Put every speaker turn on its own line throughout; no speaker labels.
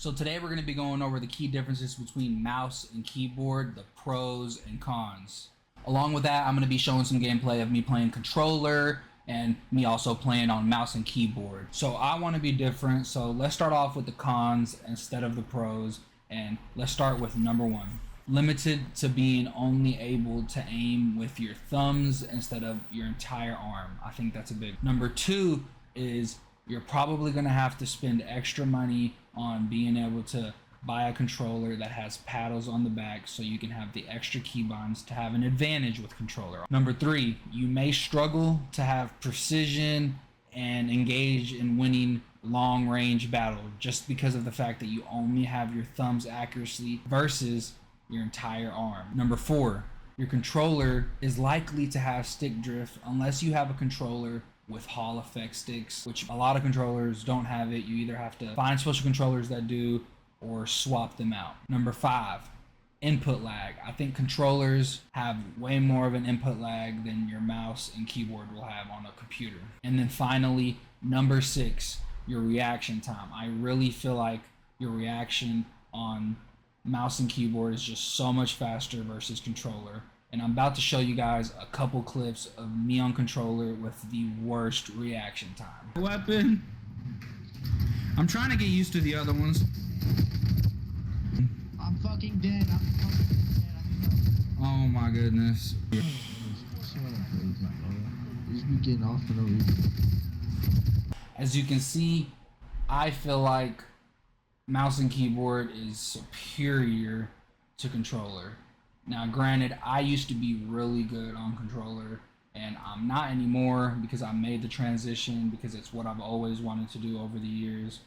So today we're going to be going over the key differences between mouse and keyboard, the pros and cons. Along with that, I'm going to be showing some gameplay of me playing controller and me also playing on mouse and keyboard. So I want to be different, so let's start off with the cons instead of the pros, and let's start with number one. Limited to being only able to aim with your thumbs instead of your entire arm. I think that's a big. Number two is you're probably going to have to spend extra money on being able to buy a controller that has paddles on the back so you can have the extra keybinds to have an advantage with controller. Number three, you may struggle to have precision and engage in winning long range battle just because of the fact that you only have your thumbs accuracy versus your entire arm. Number four, your controller is likely to have stick drift unless you have a controller with Hall effect sticks, which a lot of controllers don't have it. You either have to find special controllers that do or swap them out. Number five, input lag. I think controllers have way more of an input lag than your mouse and keyboard will have on a computer. And then finally, number six, your reaction time. I really feel like your reaction on mouse and keyboard is just so much faster versus controller. And I'm about to show you guys a couple clips of me on controller with the worst reaction time. Weapon. I'm trying to get used to the other ones.
I'm fucking dead. I'm fucking dead.
Oh my goodness.
Shut up, please, my brother. You just be getting off for no reason.
As you can see, I feel like mouse and keyboard is superior to controller. Now granted, I used to be really good on controller and I'm not anymore because I made the transition because it's what I've always wanted to do over the years.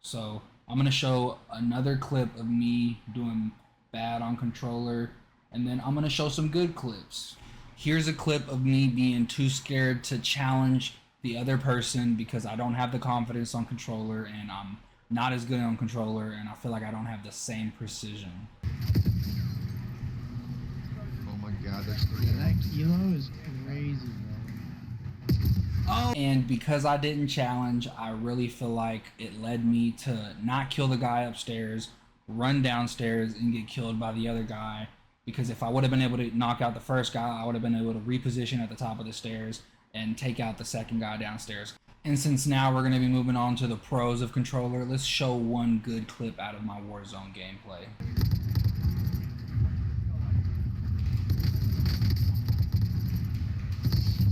So I'm going to show another clip of me doing bad on controller, and then I'm going to show some good clips. Here's a clip of me being too scared to challenge the other person because I don't have the confidence on controller and I'm not as good on controller and I feel like I don't have the same precision.
God, that's that kilo is crazy, bro.
Oh, and because I didn't challenge, I really feel like it led me to not kill the guy upstairs, run downstairs, and get killed by the other guy. Because if I would have been able to knock out the first guy, I would have been able to reposition at the top of the stairs and take out the second guy downstairs. And since now we're going to be moving on to the pros of controller, let's show one good clip out of my Warzone gameplay.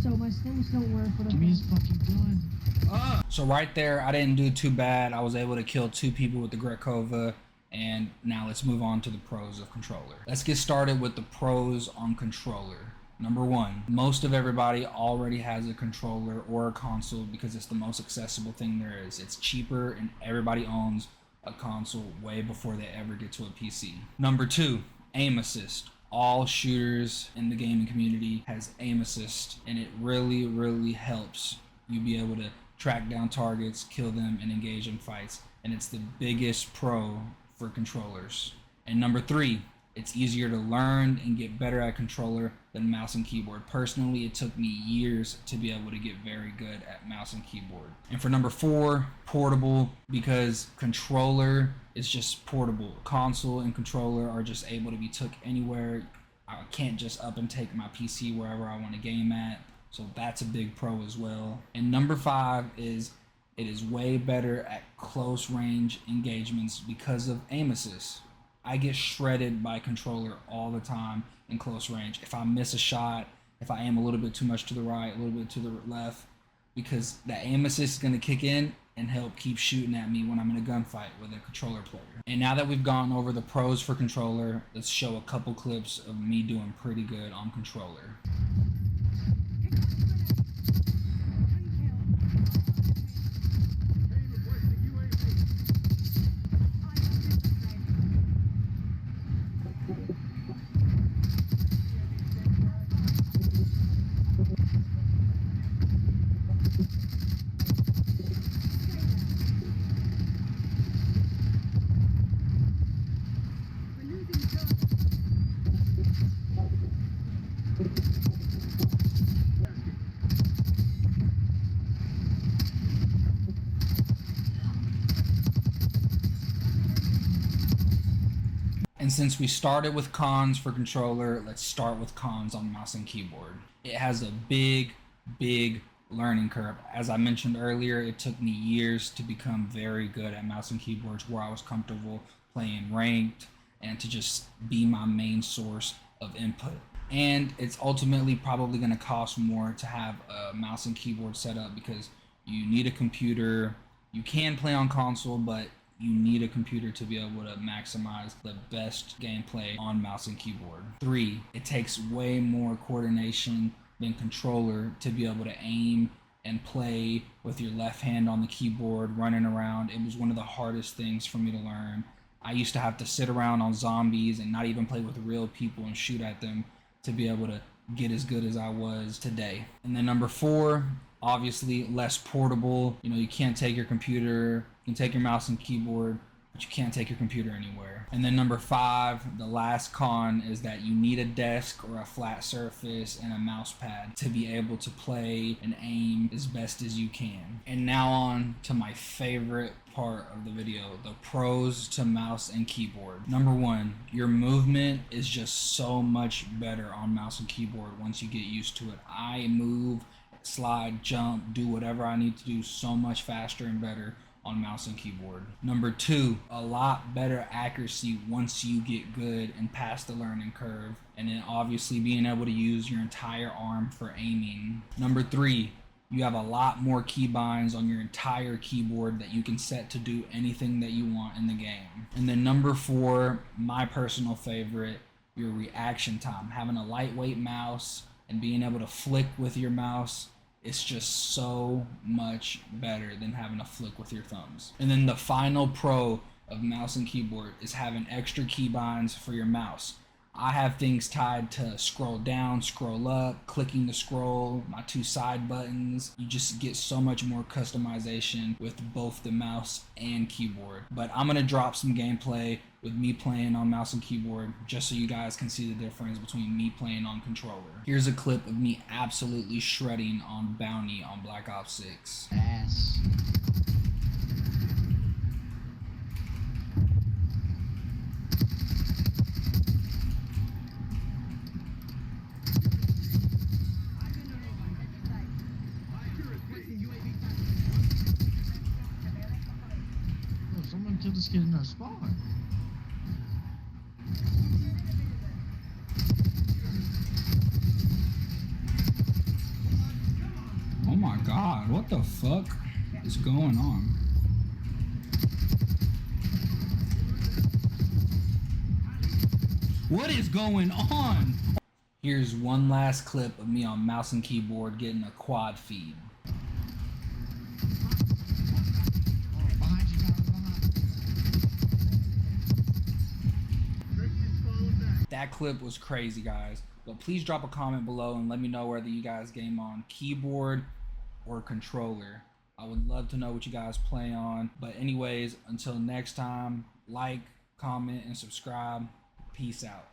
So my slings don't work, but
give me his fucking gun.
So right there, I didn't do too bad. I was able to kill 2 people with the Grekova. And now let's move on to the pros of controller. Let's get started with the pros on controller. Number one, most of everybody already has a controller or a console because it's the most accessible thing there is. It's cheaper and everybody owns a console way before they ever get to a PC. Number two, aim assist. All shooters in the gaming community has aim assist, and it really helps you be able to track down targets, kill them, and engage in fights. And it's the biggest pro for controllers. And number three, it's easier to learn and get better at controller than mouse and keyboard. Personally, it took me years to be able to get very good at mouse and keyboard. And for number four, portable, because controller is just portable. Console and controller are just able to be took anywhere. I can't just up and take my PC wherever I want to game at. So that's a big pro as well. And number five is it is way better at close range engagements because of aim assist. I get shredded by controller all the time in close range. If I miss a shot, if I aim a little bit too much to the right, a little bit to the left, because that aim assist is going to kick in and help keep shooting at me when I'm in a gunfight with a controller player. And now that we've gone over the pros for controller, let's show a couple clips of me doing pretty good on controller. And since we started with cons for controller, let's start with cons on mouse and keyboard. It has a big learning curve. As I mentioned earlier, it took me years to become very good at mouse and keyboards where I was comfortable playing ranked and to just be my main source of input. And it's ultimately probably going to cost more to have a mouse and keyboard set up because you need a computer. You can play on console, but you need a computer to be able to maximize the best gameplay on mouse and keyboard. 3, it takes way more coordination than controller to be able to aim and play with your left hand on the keyboard running around. It was one of the hardest things for me to learn. I used to have to sit around on zombies and not even play with real people and shoot at them to be able to get as good as I was today. And then number 4, obviously less portable. You know, you can't take your computer, you can take your mouse and keyboard, but you can't take your computer anywhere. And then number 5, the last con, is that you need a desk or a flat surface and a mouse pad to be able to play and aim as best as you can. And now on to my favorite part of the video, the pros to mouse and keyboard. Number 1, your movement is just so much better on mouse and keyboard once you get used to it. I move, slide, jump, do whatever I need to do so much faster and better on mouse and keyboard. Number 2, a lot better accuracy once you get good and pass the learning curve, and then obviously being able to use your entire arm for aiming. Number 3, you have a lot more keybinds on your entire keyboard that you can set to do anything that you want in the game. And then number 4, my personal favorite, your reaction time. Having a lightweight mouse and being able to flick with your mouse, it's just so much better than having to flick with your thumbs. And then the final pro of mouse and keyboard is having extra keybinds for your mouse. I have things tied to scroll down, scroll up, clicking the scroll, my 2 side buttons. You just get so much more customization with both the mouse and keyboard. But I'm gonna drop some gameplay with me playing on mouse and keyboard just so you guys can see the difference between me playing on controller. Here's a clip of me absolutely shredding on Bounty on Black Ops 6.
Ass. Someone killed this kid in our spawn.
Oh my god, what the fuck is going on? What is going on? Here's one last clip of me on mouse and keyboard getting a quad feed.
Behind you, Tyler, behind.
That clip was crazy, guys. But please drop a comment below and let me know whether you guys game on keyboard or controller. I would love to know what you guys play on. But anyways, until next time, like, comment, and subscribe. Peace out.